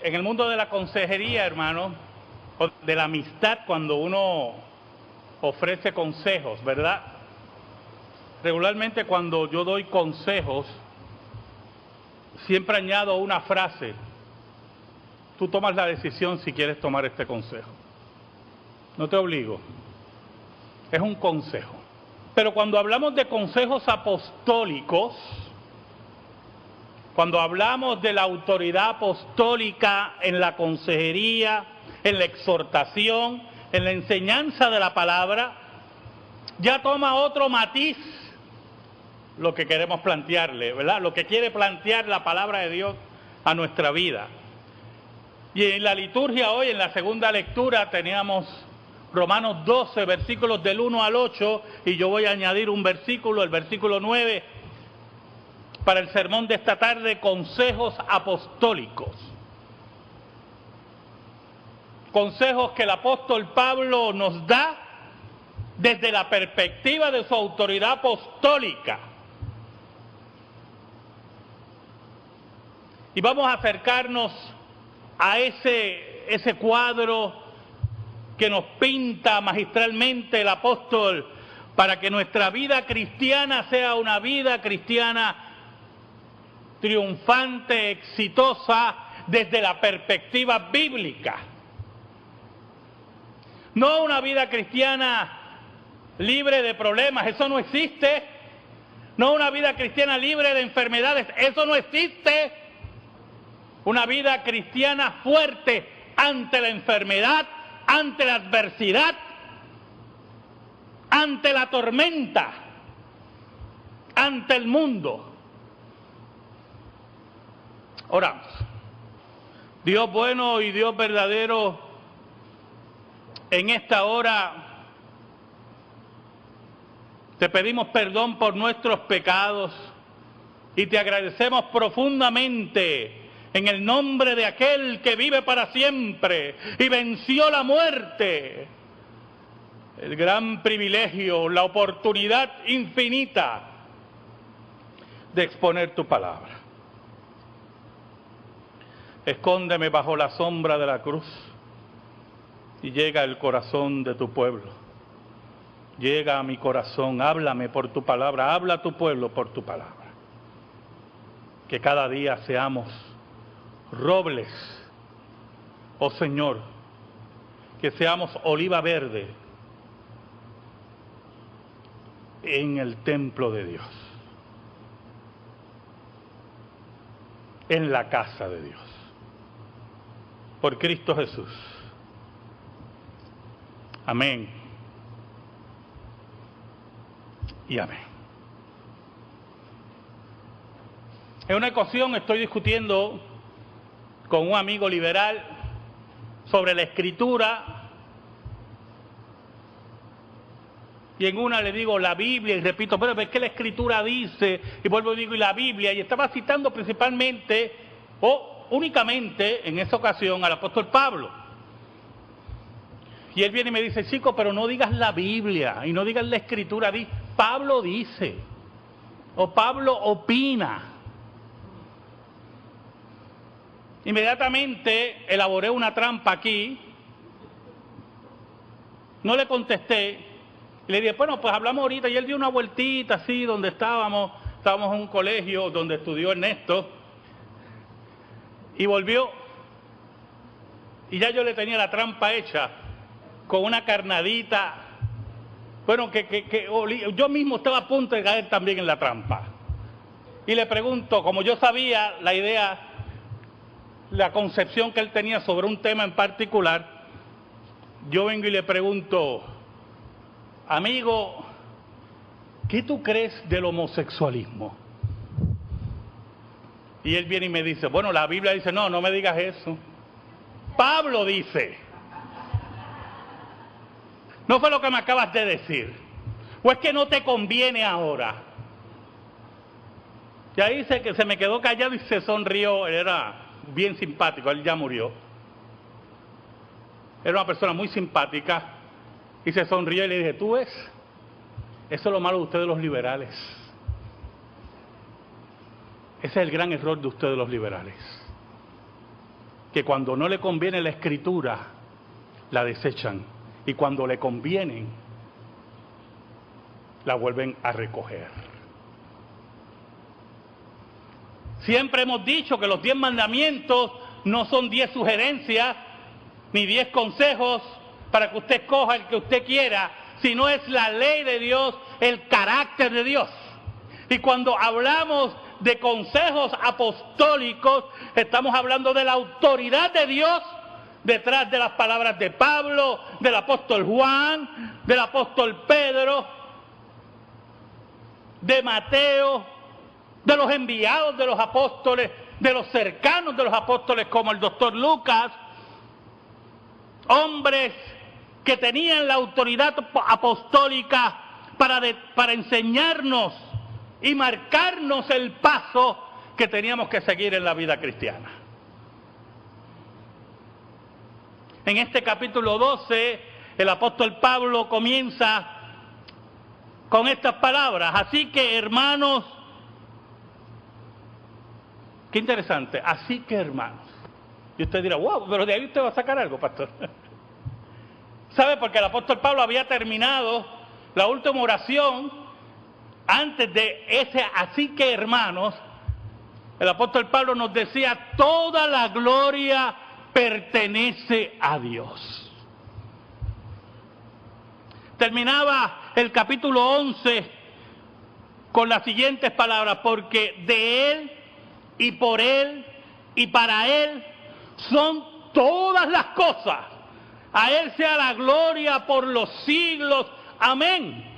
en el mundo de la consejería, hermano, o de la amistad, cuando uno ofrece consejos, ¿verdad? Regularmente cuando yo doy consejos, siempre añado una frase. Tú tomas la decisión si quieres tomar este consejo. No te obligo. Es un consejo. Pero cuando hablamos de consejos apostólicos, cuando hablamos de la autoridad apostólica en la consejería, en la exhortación, en la enseñanza de la palabra, ya toma otro matiz lo que queremos plantearle, ¿verdad? Lo que quiere plantear la palabra de Dios a nuestra vida. Y en la liturgia hoy, en la segunda lectura, teníamos Romanos 12, versículos del 1 al 8, y yo voy a añadir un versículo, el versículo 9, para el sermón de esta tarde, consejos apostólicos. Consejos que el apóstol Pablo nos da desde la perspectiva de su autoridad apostólica. Y vamos a acercarnos a ese cuadro que nos pinta magistralmente el apóstol para que nuestra vida cristiana sea una vida cristiana triunfante, exitosa, desde la perspectiva bíblica. No una vida cristiana libre de problemas, eso no existe. No una vida cristiana libre de enfermedades, eso no existe. Una vida cristiana fuerte ante la enfermedad, ante la adversidad, ante la tormenta, ante el mundo. Oramos. Dios bueno y Dios verdadero, en esta hora te pedimos perdón por nuestros pecados y te agradecemos profundamente en el nombre de aquel que vive para siempre y venció la muerte, el gran privilegio, la oportunidad infinita de exponer tu palabra. Escóndeme bajo la sombra de la cruz y llega al corazón de tu pueblo. Llega a mi corazón, háblame por tu palabra, habla a tu pueblo por tu palabra. Que cada día seamos robles, oh Señor, que seamos oliva verde en el templo de Dios, en la casa de Dios, por Cristo Jesús. Amén y amén. En una ocasión estoy discutiendo con un amigo liberal sobre la escritura, y en una le digo la Biblia y repito, pero es que la escritura dice, y vuelvo y digo, y la Biblia, y estaba citando principalmente o únicamente en esa ocasión al apóstol Pablo. Y él viene y me dice, chico, pero no digas la Biblia y no digas la escritura, Pablo dice, o Pablo opina. Inmediatamente elaboré una trampa aquí, no le contesté, y le dije, bueno, pues hablamos ahorita, y él dio una vueltita así donde estábamos en un colegio donde estudió Ernesto, y volvió, y ya yo le tenía la trampa hecha, con una carnadita, bueno, que yo mismo estaba a punto de caer también en la trampa. Y le pregunto, como yo sabía la idea, la concepción que él tenía sobre un tema en particular, yo vengo y le pregunto, amigo, ¿qué tú crees del homosexualismo? Y él viene y me dice, bueno, la Biblia dice, no me digas eso. Pablo dice, no fue lo que me acabas de decir, o es que no te conviene ahora. Y ahí se me quedó callado y se sonrió. Él era bien simpático, él ya murió. Era una persona muy simpática y se sonrió y le dije, ¿tú ves? Eso es lo malo de ustedes los liberales. Ese es el gran error de ustedes los liberales. que cuando no le conviene la Escritura, la desechan, y cuando le convienen, la vuelven a recoger. Siempre hemos dicho que los 10 mandamientos no son 10 sugerencias, ni 10 consejos para que usted escoja el que usted quiera, sino es la ley de Dios, el carácter de Dios. Y cuando hablamos de consejos apostólicos, estamos hablando de la autoridad de Dios detrás de las palabras de Pablo, del apóstol Juan, del apóstol Pedro, de Mateo, de los enviados de los apóstoles, de los cercanos de los apóstoles como el doctor Lucas, hombres que tenían la autoridad apostólica para enseñarnos y marcarnos el paso que teníamos que seguir en la vida cristiana. En este capítulo 12, el apóstol Pablo comienza con estas palabras: así que, hermanos, qué interesante, así que, hermanos. Y usted dirá, wow, pero de ahí usted va a sacar algo, pastor. ¿Sabe? Porque el apóstol Pablo había terminado la última oración. Antes de ese así que, hermanos, el apóstol Pablo nos decía: toda la gloria pertenece a Dios. Terminaba el capítulo 11 con las siguientes palabras: porque de Él y por Él y para Él son todas las cosas. A Él sea la gloria por los siglos. Amén.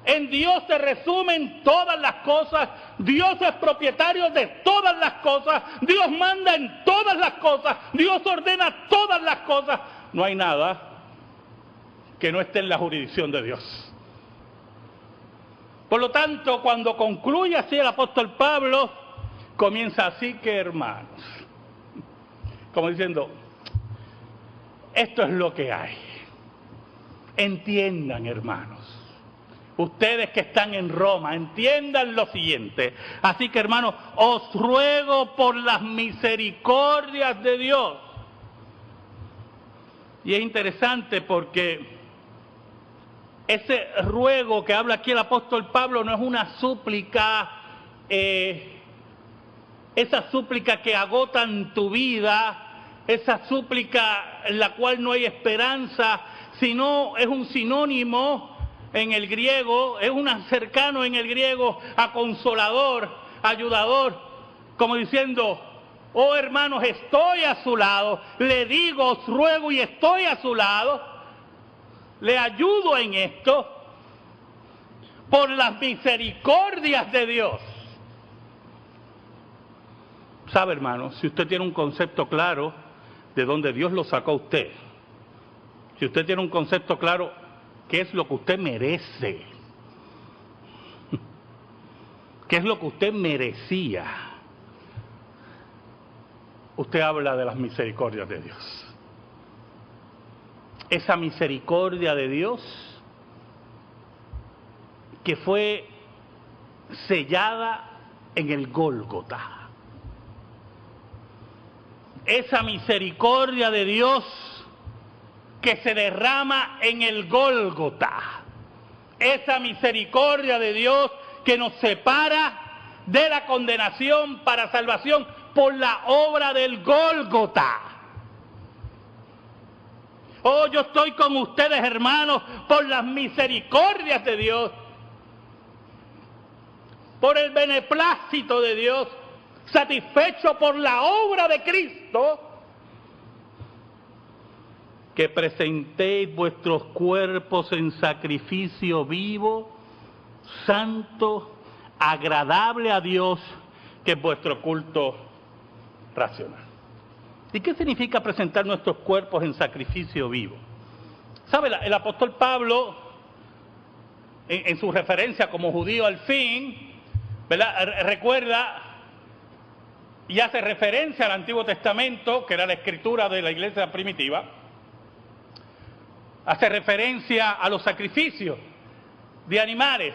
En Dios se resumen todas las cosas. Dios es propietario de todas las cosas. Dios manda en todas las cosas. Dios ordena todas las cosas. No hay nada que no esté en la jurisdicción de Dios. Por lo tanto, cuando concluye así el apóstol Pablo, comienza así que, hermanos, como diciendo, esto es lo que hay. Entiendan, hermanos. Ustedes que están en Roma, entiendan lo siguiente. Así que, hermanos, os ruego por las misericordias de Dios. Y es interesante porque ese ruego que habla aquí el apóstol Pablo no es una súplica, esa súplica que agotan tu vida, esa súplica en la cual no hay esperanza, sino es un sinónimo en el griego, es un cercano en el griego a consolador, ayudador, como diciendo, oh hermanos, estoy a su lado, le digo, os ruego y estoy a su lado, le ayudo en esto, por las misericordias de Dios. Sabe, hermano, si usted tiene un concepto claro de dónde Dios lo sacó a usted, si usted tiene un concepto claro qué es lo que usted merece, qué es lo que usted merecía, usted habla de las misericordias de Dios. Esa misericordia de Dios que fue sellada en el Gólgota. Esa misericordia de Dios que se derrama en el Gólgota. Esa misericordia de Dios que nos separa de la condenación para salvación por la obra del Gólgota. Oh, yo estoy con ustedes, hermanos, por las misericordias de Dios, por el beneplácito de Dios, satisfecho por la obra de Cristo, que presentéis vuestros cuerpos en sacrificio vivo, santo, agradable a Dios, que es vuestro culto racional. ¿Y qué significa presentar nuestros cuerpos en sacrificio vivo? ¿Sabe? El apóstol Pablo, en su referencia como judío al fin, ¿verdad?, recuerda y hace referencia al Antiguo Testamento, que era la escritura de la iglesia primitiva, hace referencia a los sacrificios de animales,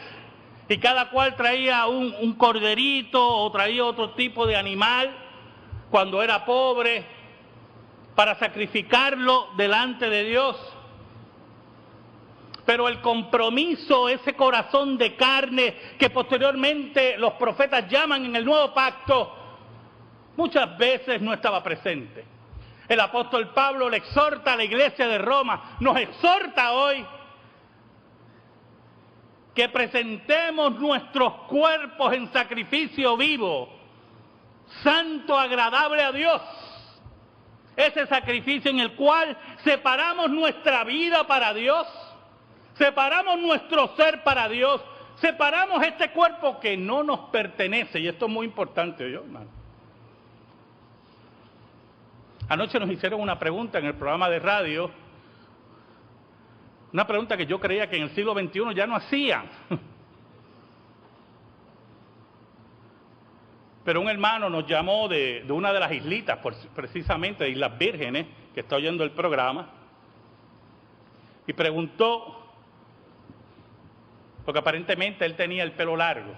y cada cual traía un corderito o traía otro tipo de animal cuando era pobre, para sacrificarlo delante de Dios. Pero el compromiso, ese corazón de carne que posteriormente los profetas llaman en el Nuevo Pacto, muchas veces no estaba presente. El apóstol Pablo le exhorta a la iglesia de Roma, nos exhorta hoy que presentemos nuestros cuerpos en sacrificio vivo, santo, agradable a Dios. Ese sacrificio en el cual separamos nuestra vida para Dios, separamos nuestro ser para Dios, separamos este cuerpo que no nos pertenece. Y esto es muy importante, ¿oyó, hermano? Anoche nos hicieron una pregunta en el programa de radio, una pregunta que yo creía que en el siglo XXI ya no hacían. Pero un hermano nos llamó de una de las islitas, precisamente de Islas Vírgenes, que está oyendo el programa, y preguntó, porque aparentemente él tenía el pelo largo,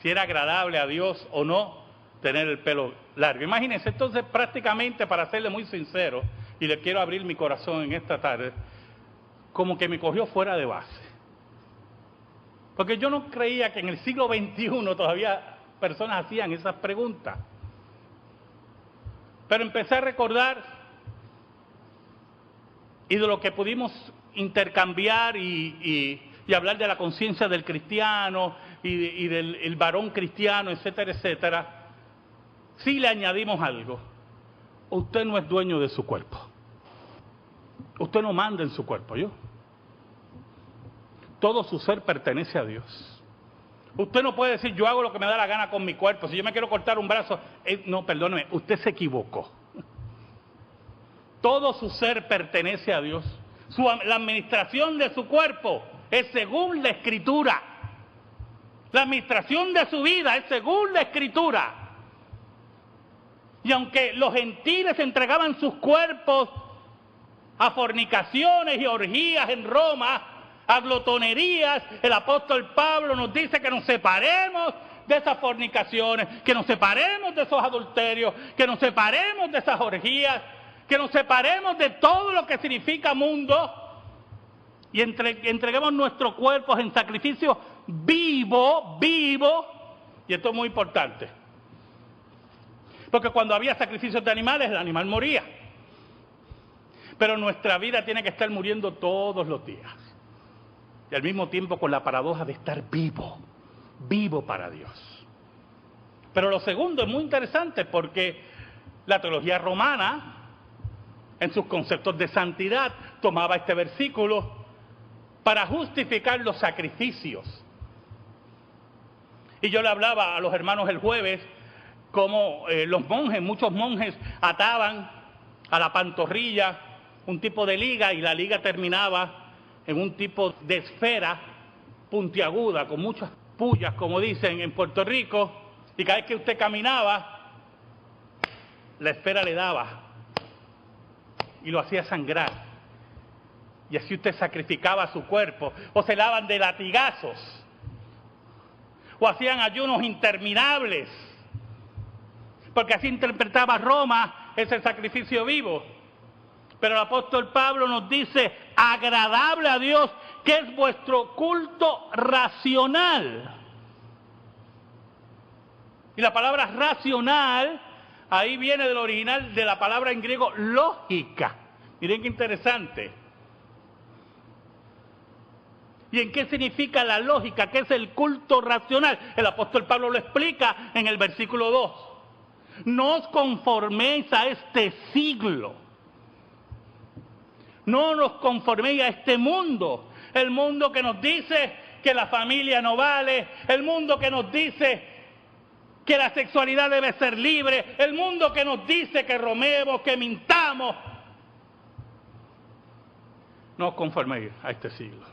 si era agradable a Dios o no tener el pelo largo. Imagínense, entonces prácticamente, para serle muy sincero, y le quiero abrir mi corazón en esta tarde, como que me cogió fuera de base. Porque yo no creía que en el siglo XXI todavía personas hacían esas preguntas. Pero empecé a recordar, y de lo que pudimos intercambiar y hablar de la conciencia del cristiano y del varón cristiano, etcétera, etcétera, sí le añadimos algo. Usted no es dueño de su cuerpo. Usted no manda en su cuerpo, ¿yo? Todo su ser pertenece a Dios. Usted no puede decir, yo hago lo que me da la gana con mi cuerpo. Si yo me quiero cortar un brazo, no, perdóneme, usted se equivocó. Todo su ser pertenece a Dios. La administración de su cuerpo es según la Escritura. La administración de su vida es según la Escritura. Y aunque los gentiles entregaban sus cuerpos a fornicaciones y orgías en Roma, a glotonerías, el apóstol Pablo nos dice que nos separemos de esas fornicaciones, que nos separemos de esos adulterios, que nos separemos de esas orgías, que nos separemos de todo lo que significa mundo y entreguemos nuestros cuerpos en sacrificio vivo, y esto es muy importante, porque cuando había sacrificios de animales, el animal moría, pero nuestra vida tiene que estar muriendo todos los días, y al mismo tiempo con la paradoja de estar vivo para Dios. Pero lo segundo es muy interesante porque la teología romana, en sus conceptos de santidad, tomaba este versículo para justificar los sacrificios. Y yo le hablaba a los hermanos el jueves cómo los monjes, muchos monjes ataban a la pantorrilla un tipo de liga y la liga terminaba en un tipo de esfera puntiaguda con muchas pullas, como dicen en Puerto Rico, y cada vez que usted caminaba, la esfera le daba y lo hacía sangrar. Y así usted sacrificaba su cuerpo, o se lavan de latigazos, o hacían ayunos interminables, porque así interpretaba Roma ese sacrificio vivo. Pero el apóstol Pablo nos dice, agradable a Dios, que es vuestro culto racional. Y la palabra racional, ahí viene del original de la palabra en griego lógica. Miren qué interesante. ¿Y en qué significa la lógica? ¿Qué es el culto racional? El apóstol Pablo lo explica en el versículo 2. No os conforméis a este siglo. No nos conforméis a este mundo. El mundo que nos dice que la familia no vale. El mundo que nos dice que la sexualidad debe ser libre. El mundo que nos dice que robemos, que mintamos. No os conforméis a este siglo.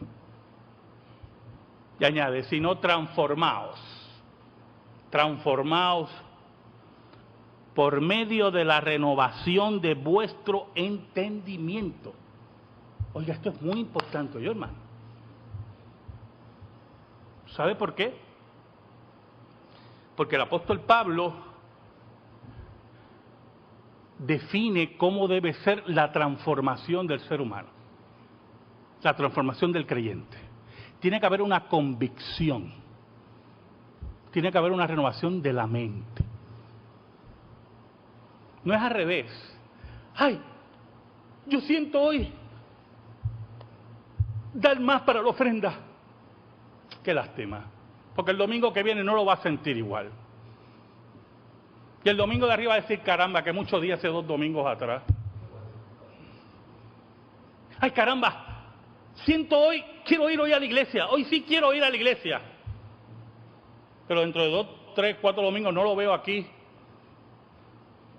Y añade, sino transformaos por medio de la renovación de vuestro entendimiento. Oiga, esto es muy importante, yo hermano. ¿Sabe por qué? Porque el apóstol Pablo define cómo debe ser la transformación del ser humano, la transformación del creyente. Tiene que haber una convicción, tiene que haber una renovación de la mente. No es al revés. Ay, yo siento hoy dar más para la ofrenda. Qué lástima, porque el domingo que viene no lo va a sentir igual. Y el domingo de arriba va a decir, caramba, que muchos días, hace 2 domingos atrás. Ay, caramba, siento hoy, quiero ir hoy a la iglesia. Hoy sí quiero ir a la iglesia. Pero dentro de 2, 3, 4 domingos no lo veo aquí.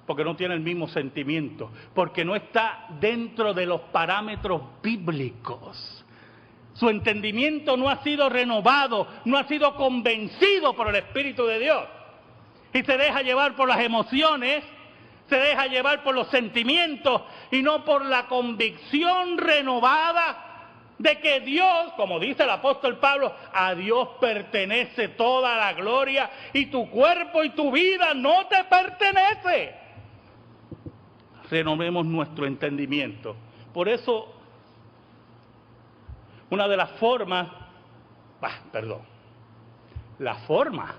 Porque no tiene el mismo sentimiento. Porque no está dentro de los parámetros bíblicos. Su entendimiento no ha sido renovado, no ha sido convencido por el Espíritu de Dios. Y se deja llevar por las emociones, se deja llevar por los sentimientos y no por la convicción renovada de que Dios, como dice el apóstol Pablo, a Dios pertenece toda la gloria y tu cuerpo y tu vida no te pertenece. Renovemos nuestro entendimiento. Por eso, una de las formas, la forma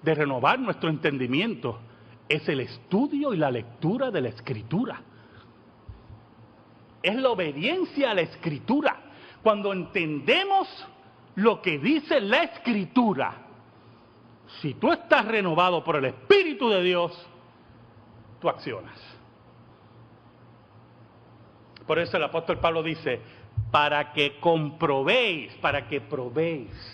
de renovar nuestro entendimiento es el estudio y la lectura de la Escritura. Es la obediencia a la Escritura. Cuando entendemos lo que dice la Escritura, si tú estás renovado por el Espíritu de Dios, tú accionas. Por eso el apóstol Pablo dice, para que comprobéis, para que probéis,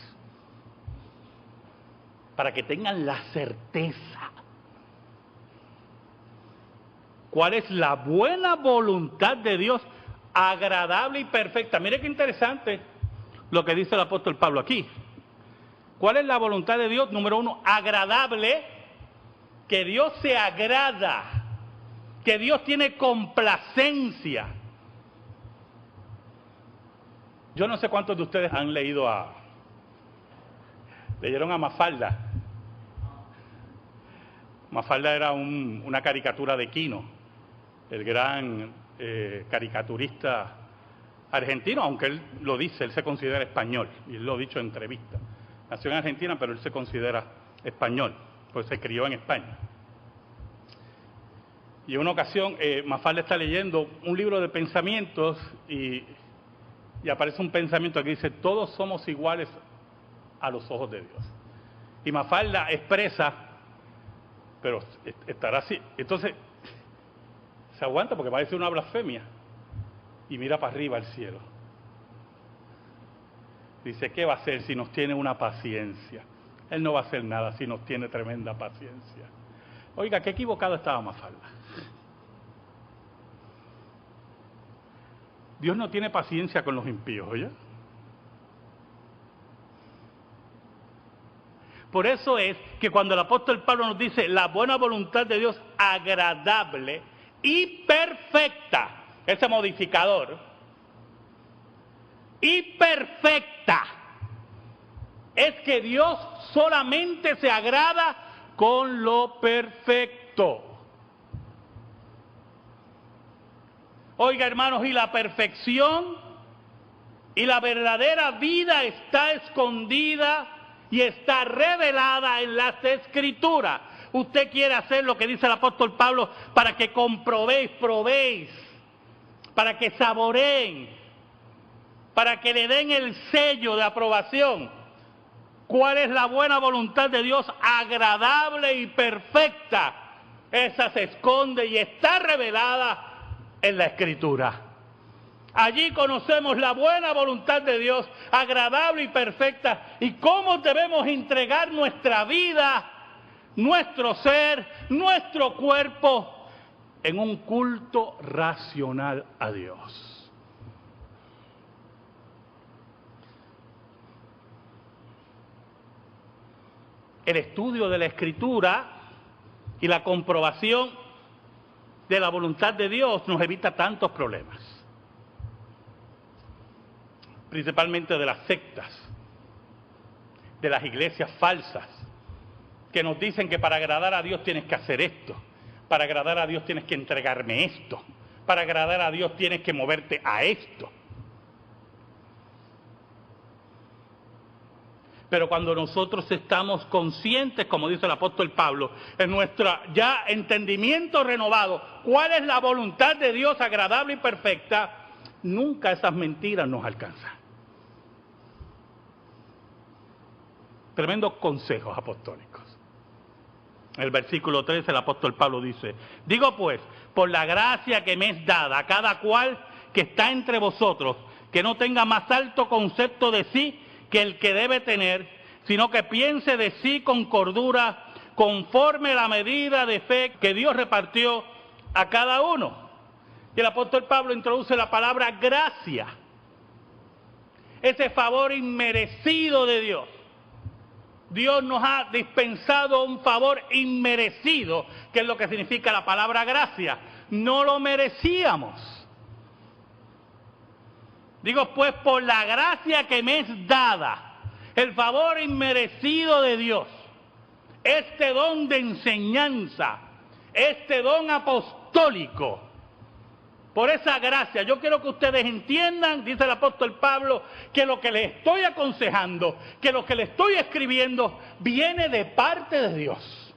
para que tengan la certeza. ¿Cuál es la buena voluntad de Dios, agradable y perfecta? Mire qué interesante lo que dice el apóstol Pablo aquí. ¿Cuál es la voluntad de Dios? Número 1, agradable, que Dios se agrada, que Dios tiene complacencia. Yo no sé cuántos de ustedes han leyeron a Mafalda. Mafalda era una caricatura de Quino, el gran caricaturista argentino, aunque él lo dice, él se considera español, y él lo ha dicho en entrevistas. Nació en Argentina, pero él se considera español, pues se crió en España. Y en una ocasión, Mafalda está leyendo un libro de pensamientos y aparece un pensamiento que dice, todos somos iguales a los ojos de Dios. Y Mafalda expresa, pero estará así. Entonces, se aguanta porque va a decir una blasfemia. Y mira para arriba al cielo. Dice, ¿qué va a hacer si nos tiene una paciencia? Él no va a hacer nada si nos tiene tremenda paciencia. Oiga, qué equivocado estaba Mafalda. Dios no tiene paciencia con los impíos, ¿oye? Por eso es que cuando el apóstol Pablo nos dice la buena voluntad de Dios agradable y perfecta, ese modificador, y perfecta, es que Dios solamente se agrada con lo perfecto. Oiga, hermanos, y la perfección y la verdadera vida está escondida y está revelada en las Escrituras. Usted quiere hacer lo que dice el apóstol Pablo para que comprobéis, probéis, para que saboreen, para que le den el sello de aprobación. ¿Cuál es la buena voluntad de Dios agradable y perfecta? Esa se esconde y está revelada en la Escritura. Allí conocemos la buena voluntad de Dios, agradable y perfecta, y cómo debemos entregar nuestra vida, nuestro ser, nuestro cuerpo, en un culto racional a Dios. El estudio de la Escritura y la comprobación de la voluntad de Dios nos evita tantos problemas, principalmente de las sectas, de las iglesias falsas, que nos dicen que para agradar a Dios tienes que hacer esto, Para agradar a Dios tienes que entregarme esto. Para agradar a Dios tienes que moverte a esto. Pero cuando nosotros estamos conscientes, como dice el apóstol Pablo, en nuestro ya entendimiento renovado, cuál es la voluntad de Dios agradable y perfecta, nunca esas mentiras nos alcanzan. Tremendos consejos apostólicos. En el versículo 13 el apóstol Pablo dice: digo pues, por la gracia que me es dada a cada cual que está entre vosotros, que no tenga más alto concepto de sí que el que debe tener, sino que piense de sí con cordura, conforme a la medida de fe que Dios repartió a cada uno. Y el apóstol Pablo introduce la palabra gracia, ese favor inmerecido de Dios. Dios nos ha dispensado un favor inmerecido, que es lo que significa la palabra gracia. No lo merecíamos. Digo pues, por la gracia que me es dada, el favor inmerecido de Dios, este don de enseñanza, este don apostólico, por esa gracia, yo quiero que ustedes entiendan, dice el apóstol Pablo, que lo que les estoy aconsejando, que lo que les estoy escribiendo, viene de parte de Dios,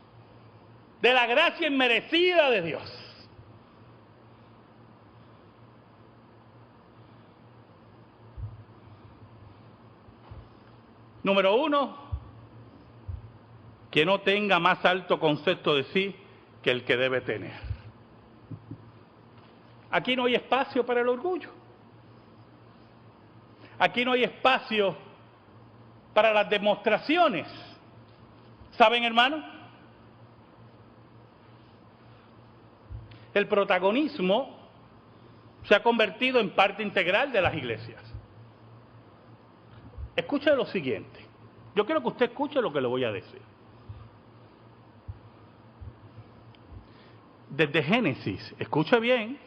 de la gracia inmerecida de Dios. Número 1, que no tenga más alto concepto de sí que el que debe tener. Aquí no hay espacio para el orgullo. Aquí no hay espacio para las demostraciones. ¿Saben, hermano? El protagonismo se ha convertido en parte integral de las iglesias. Escuche lo siguiente. Yo quiero que usted escuche lo que le voy a decir. Desde Génesis, escuche bien,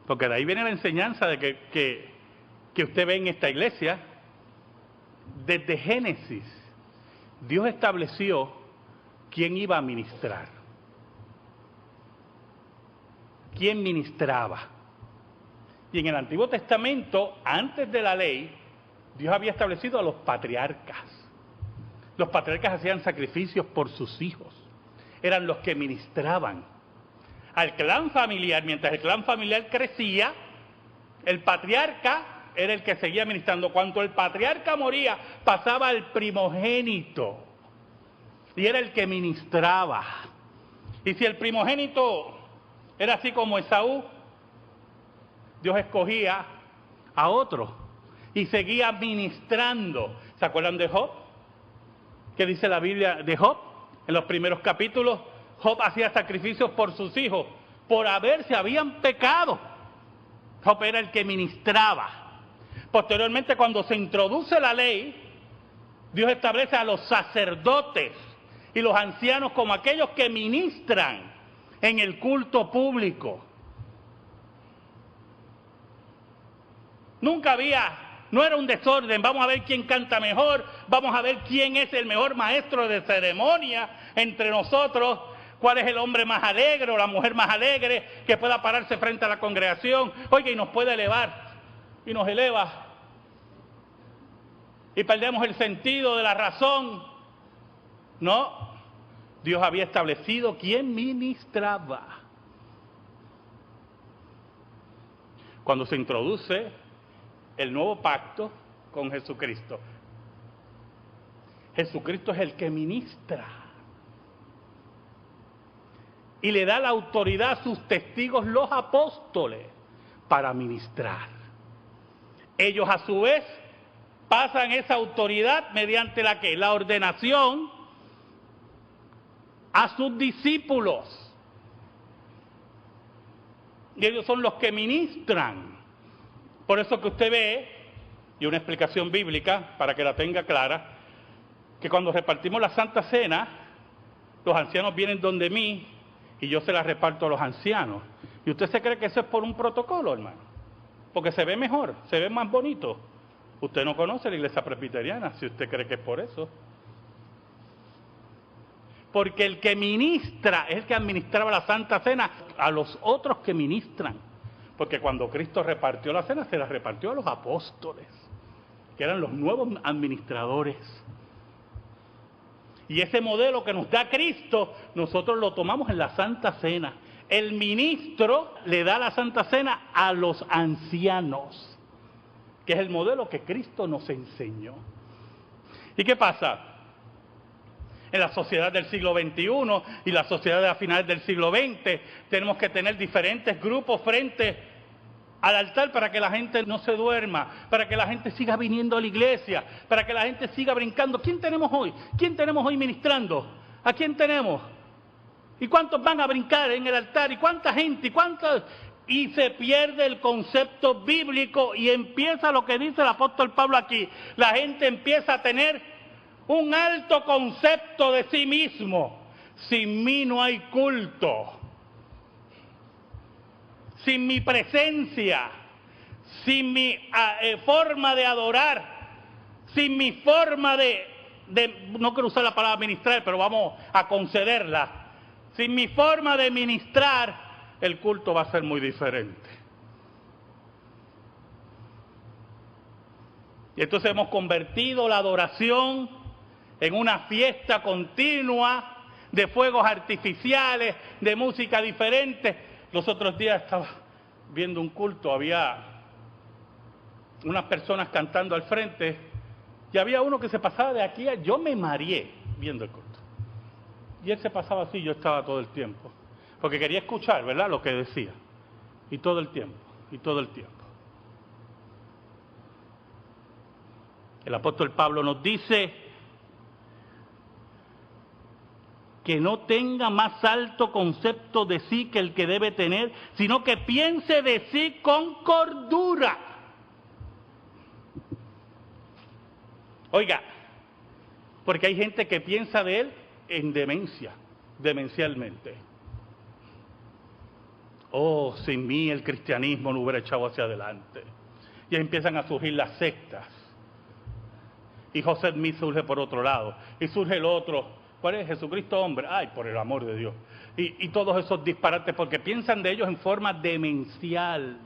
porque de ahí viene la enseñanza de que usted ve en esta iglesia. Desde Génesis, Dios estableció quién iba a ministrar, quién ministraba. Y en el Antiguo Testamento, antes de la ley, Dios había establecido a los patriarcas. Los patriarcas hacían sacrificios por sus hijos. Eran los que ministraban al clan familiar. Mientras el clan familiar crecía, el patriarca era el que seguía ministrando. Cuando el patriarca moría, pasaba al primogénito. Y era el que ministraba. Y si el primogénito era así como Esaú, Dios escogía a otro y seguía ministrando. ¿Se acuerdan de Job? ¿Qué dice la Biblia de Job? En los primeros capítulos, Job hacía sacrificios por sus hijos, por si habían pecado. Job era el que ministraba. Posteriormente, cuando se introduce la ley, Dios establece a los sacerdotes y los ancianos como aquellos que ministran en el culto público. Nunca había, no era un desorden, vamos a ver quién canta mejor, vamos a ver quién es el mejor maestro de ceremonia entre nosotros, cuál es el hombre más alegre o la mujer más alegre que pueda pararse frente a la congregación, oiga, y nos puede elevar, y nos eleva, y perdemos el sentido de la razón. No, Dios había establecido quién ministraba. Cuando se introduce el nuevo pacto con Jesucristo, Jesucristo es el que ministra y le da la autoridad a sus testigos, los apóstoles, para ministrar. Ellos a su vez pasan esa autoridad mediante la que la ordenación a sus discípulos, y ellos son los que ministran. Por eso que usted ve, y una explicación bíblica para que la tenga clara, que cuando repartimos la Santa Cena, los ancianos vienen donde mí y yo se la reparto a los ancianos. ¿Y usted se cree que eso es por un protocolo, hermano? Porque se ve mejor, se ve más bonito. Usted no conoce la iglesia presbiteriana si usted cree que es por eso. porque el que ministra es el que administraba la Santa Cena a los otros que ministran. Porque cuando Cristo repartió la cena, se la repartió a los apóstoles, que eran los nuevos administradores. Y ese modelo que nos da Cristo, nosotros lo tomamos en la Santa Cena. El ministro le da la Santa Cena a los ancianos, que es el modelo que Cristo nos enseñó. ¿Y qué pasa? En la sociedad del siglo XXI y la sociedad de a finales del siglo XX, tenemos que tener diferentes grupos frente al altar para que la gente no se duerma, para que la gente siga viniendo a la iglesia, para que la gente siga brincando. ¿Quién tenemos hoy? ¿Quién tenemos hoy ministrando? ¿A quién tenemos? ¿Y cuántos van a brincar en el altar? ¿Y cuánta gente? ¿Y cuántas? Y se pierde el concepto bíblico y empieza lo que dice el apóstol Pablo aquí. La gente empieza a tener un alto concepto de sí mismo. Sin mí no hay culto. Sin mi presencia, sin mi forma de adorar, sin mi forma de, no quiero usar la palabra ministrar, pero vamos a concederla. Sin mi forma de ministrar, el culto va a ser muy diferente. Y entonces hemos convertido la adoración en una fiesta continua de fuegos artificiales, de música diferente. Los otros días estaba viendo un culto, había unas personas cantando al frente y había uno que se pasaba de aquí a... Yo me mareé viendo el culto. Y él se pasaba así, yo estaba todo el tiempo. Porque quería escuchar, ¿verdad?, lo que decía. Y todo el tiempo, y todo el tiempo. El apóstol Pablo nos dice que no tenga más alto concepto de sí que el que debe tener, sino que piense de sí con cordura. Oiga, porque hay gente que piensa de él en demencia, demencialmente. Oh, sin mí el cristianismo no hubiera echado hacia adelante. Y empiezan a surgir las sectas. Y José Smith surge por otro lado. Y surge el otro. ¿Cuál es? Jesucristo hombre. Ay, por el amor de Dios. Y todos esos disparates, porque piensan de ellos en forma demencial.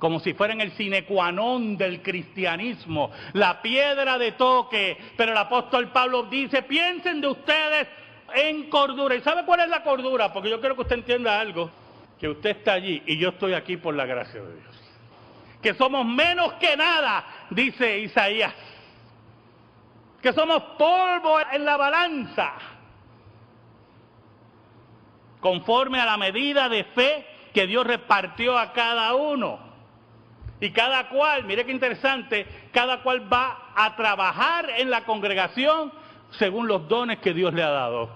Como si fueran el sine qua non del cristianismo, la piedra de toque. Pero el apóstol Pablo dice, piensen de ustedes en cordura. ¿Y sabe cuál es la cordura? Porque yo quiero que usted entienda algo. Que usted está allí y yo estoy aquí por la gracia de Dios. Que somos menos que nada, dice Isaías. Que somos polvo en la balanza, conforme a la medida de fe que Dios repartió a cada uno. Y cada cual, mire qué interesante, cada cual va a trabajar en la congregación según los dones que Dios le ha dado.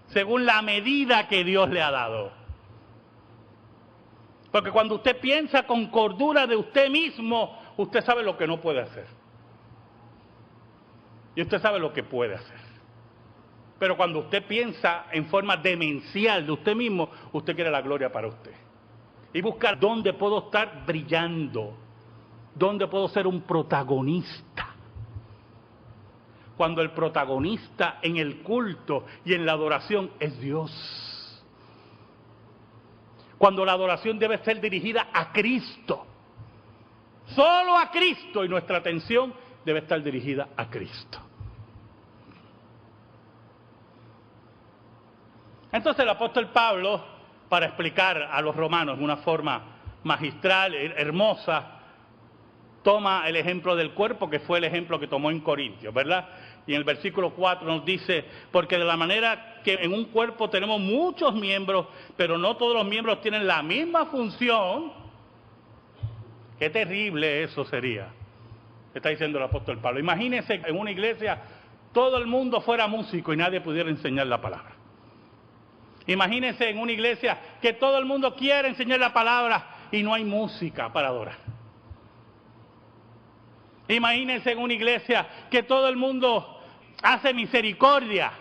Según la medida que Dios le ha dado. Porque cuando usted piensa con cordura de usted mismo, usted sabe lo que no puede hacer. Y usted sabe lo que puede hacer. Pero cuando usted piensa en forma demencial de usted mismo, usted quiere la gloria para usted. Y buscar dónde puedo estar brillando. Dónde puedo ser un protagonista. Cuando el protagonista en el culto y en la adoración es Dios. Cuando la adoración debe ser dirigida a Cristo. Solo a Cristo, y nuestra atención debe estar dirigida a Cristo. Entonces el apóstol Pablo, para explicar a los romanos de una forma magistral, hermosa, toma el ejemplo del cuerpo, que fue el ejemplo que tomó en Corintios, ¿verdad? Y en el versículo 4 nos dice, porque de la manera que en un cuerpo tenemos muchos miembros, pero no todos los miembros tienen la misma función. Qué terrible eso sería, está diciendo el apóstol Pablo. Imagínense en una iglesia todo el mundo fuera músico y nadie pudiera enseñar la palabra. Imagínense en una iglesia que todo el mundo quiere enseñar la palabra y no hay música para adorar. Imagínense en una iglesia que todo el mundo hace misericordia.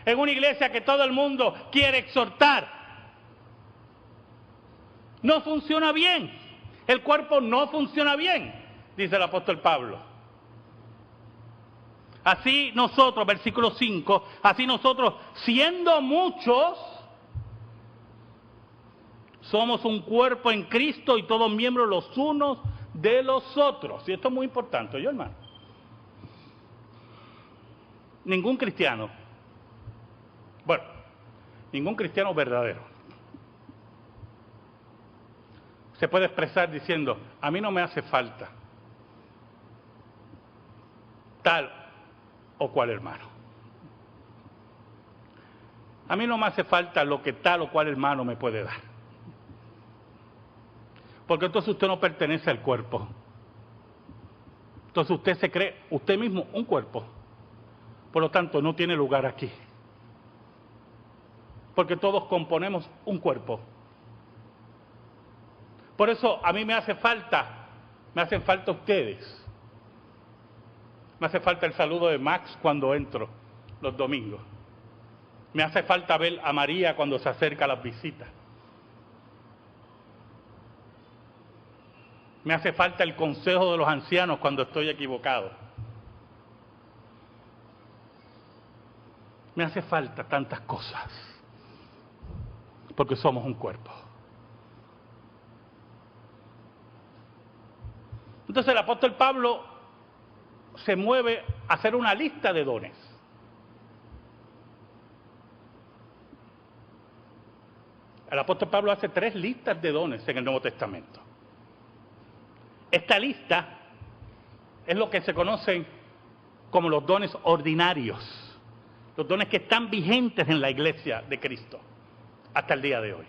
En una iglesia que todo el mundo quiere exhortar. No funciona bien. El cuerpo no funciona bien, dice el apóstol Pablo. Así nosotros, versículo 5, así nosotros, siendo muchos, somos un cuerpo en Cristo y todos miembros los unos de los otros. Y esto es muy importante, ¿yo, hermano? Ningún cristiano, bueno, ningún cristiano verdadero se puede expresar diciendo, a mí no me hace falta tal o cual hermano. A mí no me hace falta lo que tal o cual hermano me puede dar. Porque entonces usted no pertenece al cuerpo. Entonces usted se cree usted mismo un cuerpo. Por lo tanto, no tiene lugar aquí. Porque todos componemos un cuerpo. Por eso a mí me hacen falta ustedes. Me hace falta el saludo de Max cuando entro los domingos. Me hace falta ver a María cuando se acerca a las visitas. Me hace falta el consejo de los ancianos cuando estoy equivocado. Me hace falta tantas cosas, porque somos un cuerpo. Entonces el apóstol Pablo se mueve a hacer una lista de dones. El apóstol Pablo hace 3 listas de dones en el Nuevo Testamento. Esta lista es lo que se conocen como los dones ordinarios. Los dones que están vigentes en la iglesia de Cristo hasta el día de hoy.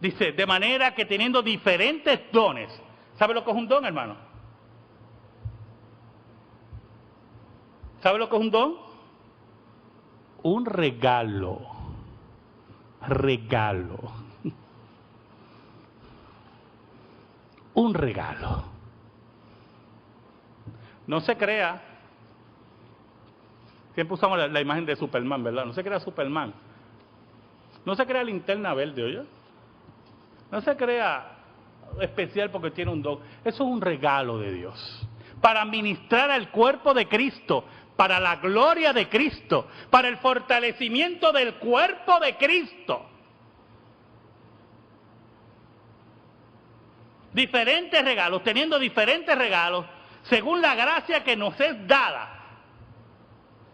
Dice, de manera que teniendo diferentes dones. ¿Sabe lo que es un don, hermano? ¿Sabe lo que es un don? Un regalo. Regalo. Un regalo. No se crea. Siempre usamos la imagen de Superman, ¿verdad? No se crea Superman. No se crea linterna verde, ¿oye? No se crea especial porque tiene un don. Eso es un regalo de Dios. Para ministrar al cuerpo de Cristo, para la gloria de Cristo, para el fortalecimiento del cuerpo de Cristo. Diferentes regalos, teniendo diferentes regalos, según la gracia que nos es dada.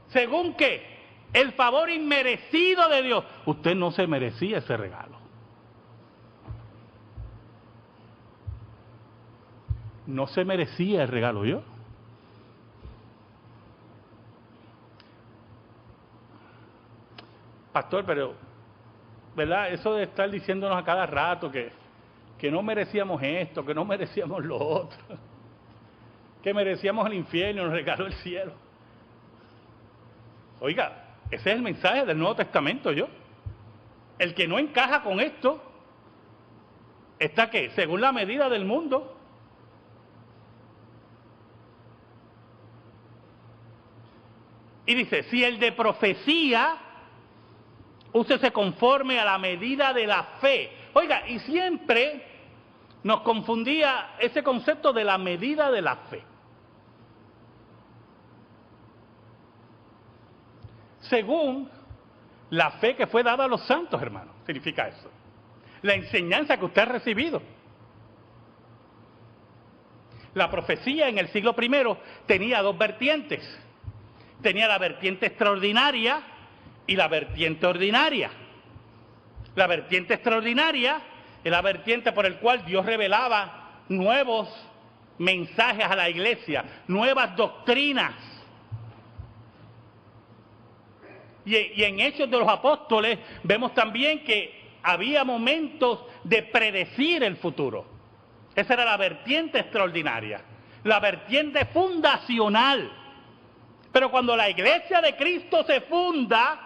¿Según qué? El favor inmerecido de Dios. Usted no se merecía ese regalo. No se merecía el regalo, ¿yo? Pastor, pero, ¿verdad? Eso de estar diciéndonos a cada rato que no merecíamos esto, que no merecíamos lo otro, que merecíamos el infierno y nos regaló el cielo. Oiga, ese es el mensaje del Nuevo Testamento, ¿yo? El que no encaja con esto, está ¿qué? Según la medida del mundo. Y dice, si el de profecía, úsese conforme a la medida de la fe. Oiga, y siempre nos confundía ese concepto de la medida de la fe. Según la fe que fue dada a los santos, hermanos, significa eso. La enseñanza que usted ha recibido. La profecía en el siglo I tenía 2 vertientes. Tenía la vertiente extraordinaria y la vertiente ordinaria. La vertiente extraordinaria es la vertiente por el cual Dios revelaba nuevos mensajes a la iglesia, nuevas doctrinas. Y en Hechos de los Apóstoles vemos también que había momentos de predecir el futuro. Esa era la vertiente extraordinaria, la vertiente fundacional. Pero cuando la iglesia de Cristo se funda,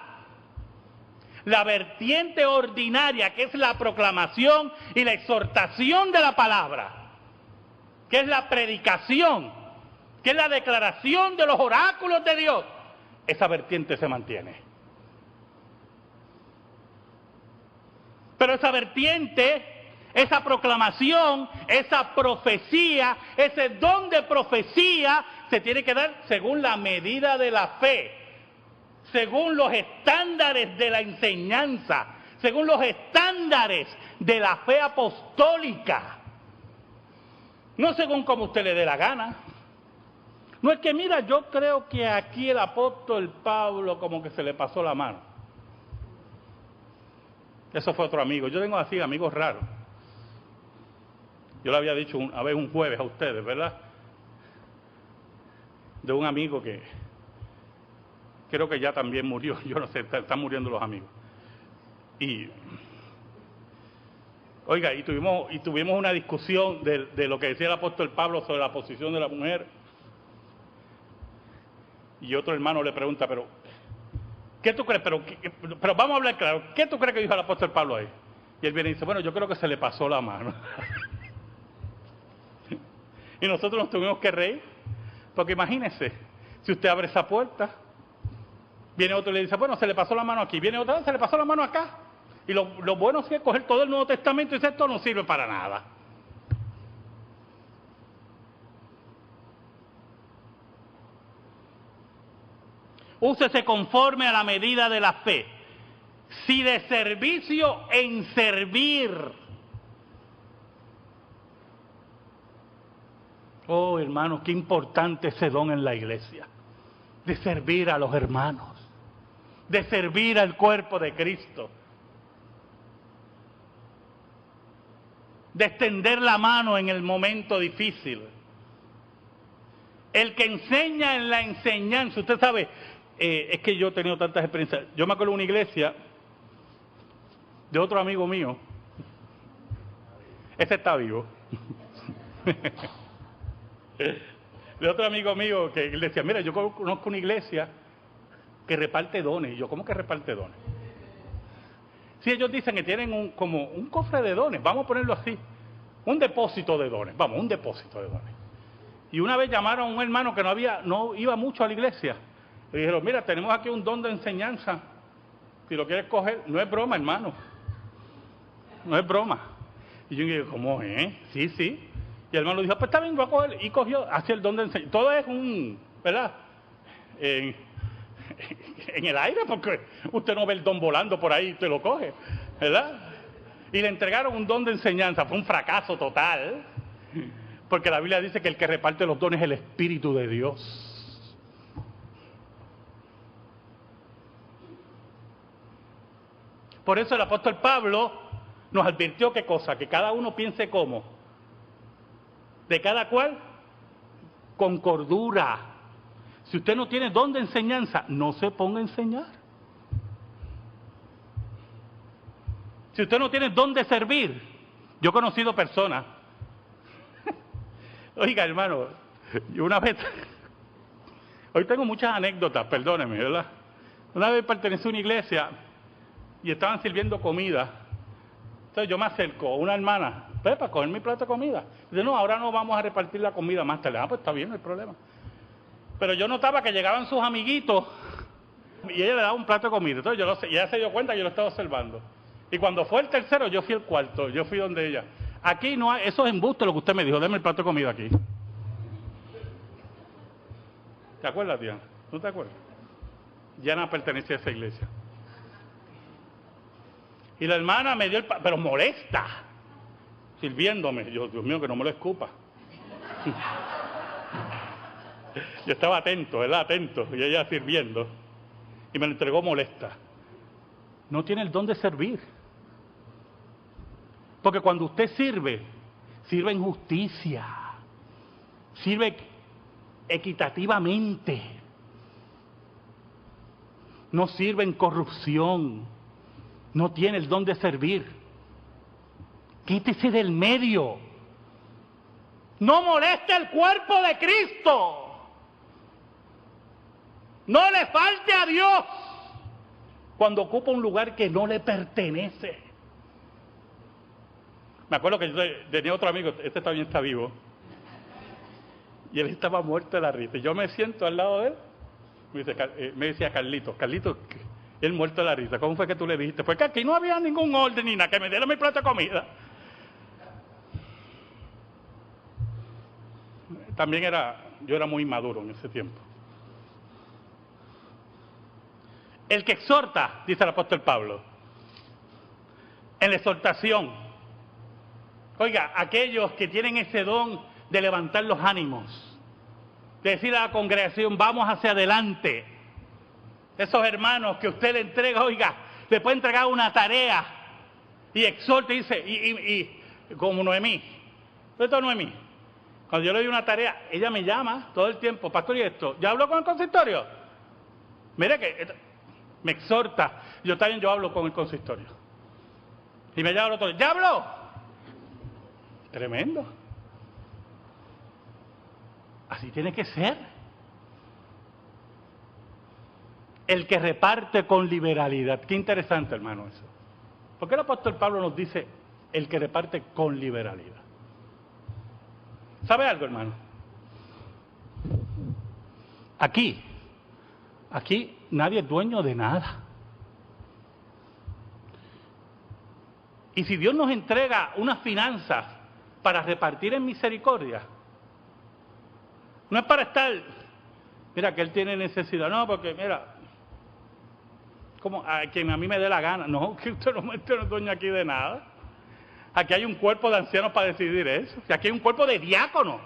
la vertiente ordinaria, que es la proclamación y la exhortación de la palabra, que es la predicación, que es la declaración de los oráculos de Dios, esa vertiente se mantiene. Pero esa vertiente, esa proclamación, esa profecía, ese don de profecía se tiene que dar según la medida de la fe, según los estándares de la enseñanza, según los estándares de la fe apostólica. No según como usted le dé la gana. No es que, mira, yo creo que aquí el apóstol Pablo como que se le pasó la mano. Eso fue otro amigo. Yo tengo así amigos raros. Yo le había dicho a ver un jueves a ustedes, ¿verdad? De un amigo que creo que ya también murió. Yo no sé, están muriendo los amigos. Oiga, y tuvimos una discusión de lo que decía el apóstol Pablo sobre la posición de la mujer. Y otro hermano le pregunta, pero ¿qué tú crees? Pero vamos a hablar claro, ¿qué tú crees que dijo el apóstol Pablo ahí? Y él viene y dice, bueno, yo creo que se le pasó la mano. Y nosotros nos tuvimos que reír, porque imagínese, si usted abre esa puerta, viene otro y le dice, bueno, se le pasó la mano aquí, viene otro, se le pasó la mano acá. Y lo bueno es coger todo el Nuevo Testamento y dice, esto no sirve para nada. Úsese conforme a la medida de la fe. Si de servicio en servir. Oh, hermanos, qué importante ese don en la iglesia. De servir a los hermanos. De servir al cuerpo de Cristo. De extender la mano en el momento difícil. El que enseña en la enseñanza, usted sabe, es que yo he tenido tantas experiencias. Yo me acuerdo de una iglesia de otro amigo mío. Ese está vivo. De otro amigo mío que él decía, mira, yo conozco una iglesia que reparte dones. Y yo, ¿cómo que reparte dones? Sí, ellos dicen que tienen como un cofre de dones, vamos a ponerlo así, un depósito de dones, un depósito de dones. Y una vez llamaron a un hermano que no iba mucho a la iglesia. Le dijeron, mira, tenemos aquí un don de enseñanza, si lo quieres coger, no es broma, hermano, no es broma. Y yo dije, ¿cómo es? Sí. Y el hermano dijo, pues está bien, voy a coger, y cogió, hacia el don de enseñanza. Todo es ¿verdad? En el aire, porque usted no ve el don volando por ahí y usted lo coge, ¿verdad? Y le entregaron un don de enseñanza, fue un fracaso total, porque la Biblia dice que el que reparte los dones es el Espíritu de Dios. Por eso el apóstol Pablo nos advirtió qué cosa, que cada uno piense cómo, de cada cual con cordura. Si usted no tiene don de enseñanza, no se ponga a enseñar. Si usted no tiene don de servir, yo he conocido personas. Oiga, hermano, yo una vez, hoy tengo muchas anécdotas, perdóneme, ¿verdad? Una vez pertenecí a una iglesia y estaban sirviendo comida. Entonces yo me acerco a una hermana, para coger mi plato de comida. Dice, no, ahora no vamos a repartir la comida más tarde. Ah, pues está bien, no hay problema. Pero yo notaba que llegaban sus amiguitos y ella le daba un plato de comida. Entonces ella se dio cuenta que yo lo estaba observando. Y cuando fue el tercero, yo fui el cuarto, yo fui donde ella. Aquí no hay, eso es embuste lo que usted me dijo, deme el plato de comida aquí. ¿Te acuerdas, tía? ¿No te acuerdas? Ya no pertenecía a esa iglesia. Y la hermana me dio el pero molesta, sirviéndome. Yo, Dios mío, que no me lo escupa. Yo estaba atento, ¿verdad? Atento, y ella sirviendo. Y me lo entregó molesta. No tiene el don de servir. Porque cuando usted sirve en justicia, sirve equitativamente, no sirve en corrupción, no tiene el don de servir. Quítese del medio. No moleste el cuerpo de Cristo. No le falte a Dios cuando ocupa un lugar que no le pertenece. Me acuerdo que yo tenía otro amigo, este también está vivo, y él estaba muerto de la risa. Y yo me siento al lado de él, me decía Carlitos, él muerto de la risa. ¿Cómo fue que tú le dijiste? Pues que aquí no había ningún orden ni nada, que me diera mi plato de comida. También era yo era muy inmaduro en ese tiempo. El que exhorta, dice el apóstol Pablo, en la exhortación. Oiga, aquellos que tienen ese don de levantar los ánimos, de decir a la congregación, vamos hacia adelante. Esos hermanos que usted le entrega, oiga, le puede entregar una tarea y exhorta y dice, y como Noemí. ¿Dónde está Noemí? Cuando yo le doy una tarea, ella me llama todo el tiempo, pastor, ¿y esto? ¿Ya habló con el consistorio? Mire que me exhorta. Yo también hablo con el consistorio. Y me llama el otro, ¿ya habló? Tremendo. Así tiene que ser. El que reparte con liberalidad. Qué interesante, hermano, eso. ¿Por qué el apóstol Pablo nos dice el que reparte con liberalidad? ¿Sabe algo, hermano? Aquí nadie es dueño de nada. Y si Dios nos entrega unas finanzas para repartir en misericordia, no es para estar, mira, que Él tiene necesidad, no, porque mira, como a quien a mí me dé la gana, no, que usted no es dueño aquí de nada. Aquí hay un cuerpo de ancianos para decidir eso, y aquí hay un cuerpo de diáconos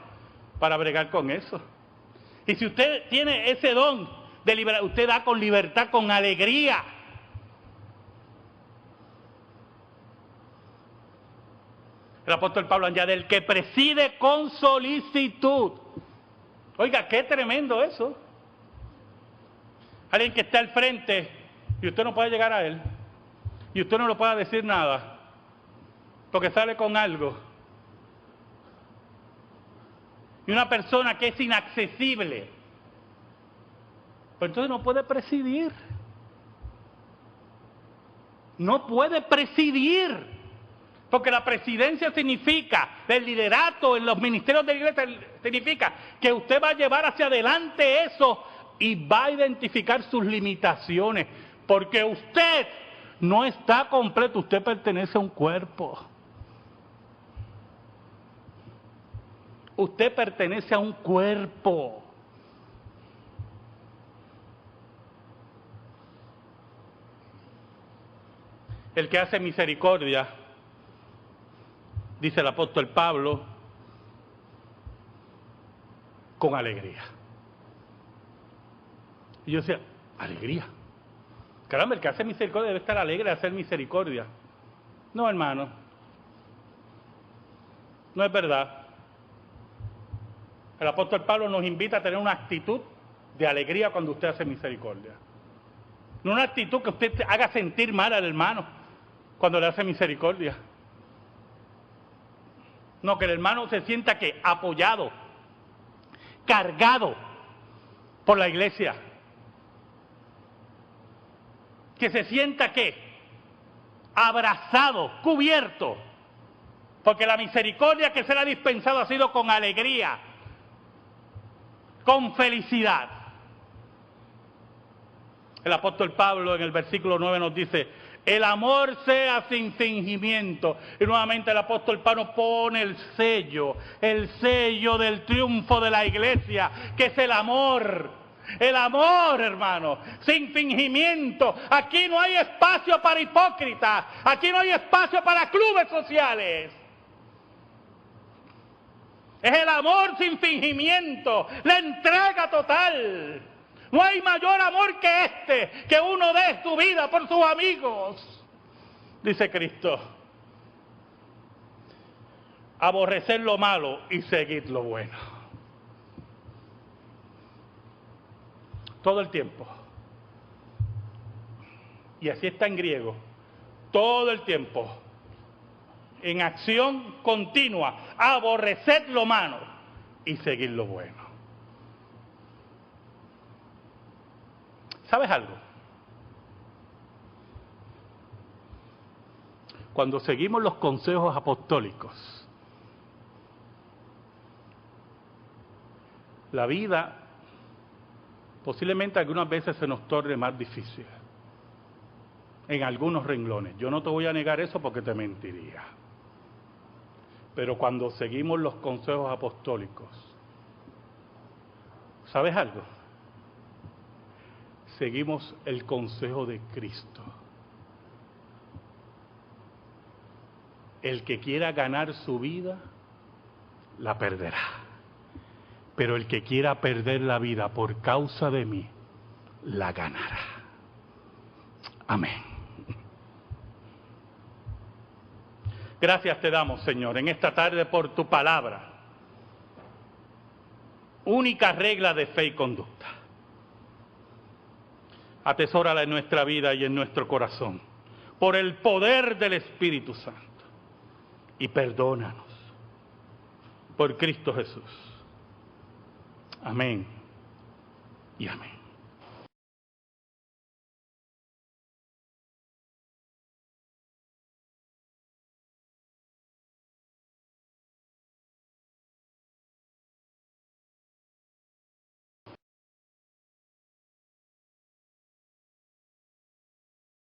para bregar con eso. Y si usted tiene ese don de libertad, usted da con libertad, con alegría. El apóstol Pablo añade, el que preside con solicitud. Oiga, qué tremendo eso. Alguien que está al frente y usted no puede llegar a él, y usted no le puede decir nada, porque sale con algo. Y una persona que es inaccesible, pues entonces no puede presidir. No puede presidir. Porque la presidencia significa, el liderato en los ministerios de la iglesia significa que usted va a llevar hacia adelante eso y va a identificar sus limitaciones. Porque usted no está completo, usted pertenece a un cuerpo. Usted pertenece a un cuerpo. El que hace misericordia, dice el apóstol Pablo, con alegría. Y yo decía, alegría. Caramba, el que hace misericordia debe estar alegre de hacer misericordia. No, hermano. No es verdad. El apóstol Pablo nos invita a tener una actitud de alegría cuando usted hace misericordia. No una actitud que usted haga sentir mal al hermano cuando le hace misericordia. No, que el hermano se sienta que apoyado, cargado por la iglesia. Que se sienta que abrazado, cubierto, porque la misericordia que se le ha dispensado ha sido con alegría, con felicidad. El apóstol Pablo en el versículo 9 nos dice, el amor sea sin fingimiento. Y nuevamente el apóstol Pablo pone el sello del triunfo de la iglesia, que es el amor. El amor, hermano, sin fingimiento. Aquí no hay espacio para hipócritas, aquí no hay espacio para clubes sociales. Es el amor sin fingimiento, la entrega total. No hay mayor amor que este, que uno dé su vida por sus amigos, dice Cristo. Aborrecer lo malo y seguir lo bueno. Todo el tiempo. Y así está en griego. Todo el tiempo. En acción continua. Aborrecer lo malo y seguir lo bueno. ¿Sabes algo? Cuando seguimos los consejos apostólicos, la vida posiblemente algunas veces se nos torne más difícil, en algunos renglones. Yo no te voy a negar eso porque te mentiría. Pero cuando seguimos los consejos apostólicos, ¿Sabes algo? Seguimos el consejo de Cristo. El que quiera ganar su vida, la perderá. Pero el que quiera perder la vida por causa de mí, la ganará. Amén. Gracias te damos, Señor, en esta tarde por tu palabra. Única regla de fe y conducta. Atesórala en nuestra vida y en nuestro corazón, por el poder del Espíritu Santo. Y perdónanos, por Cristo Jesús. Amén y amén.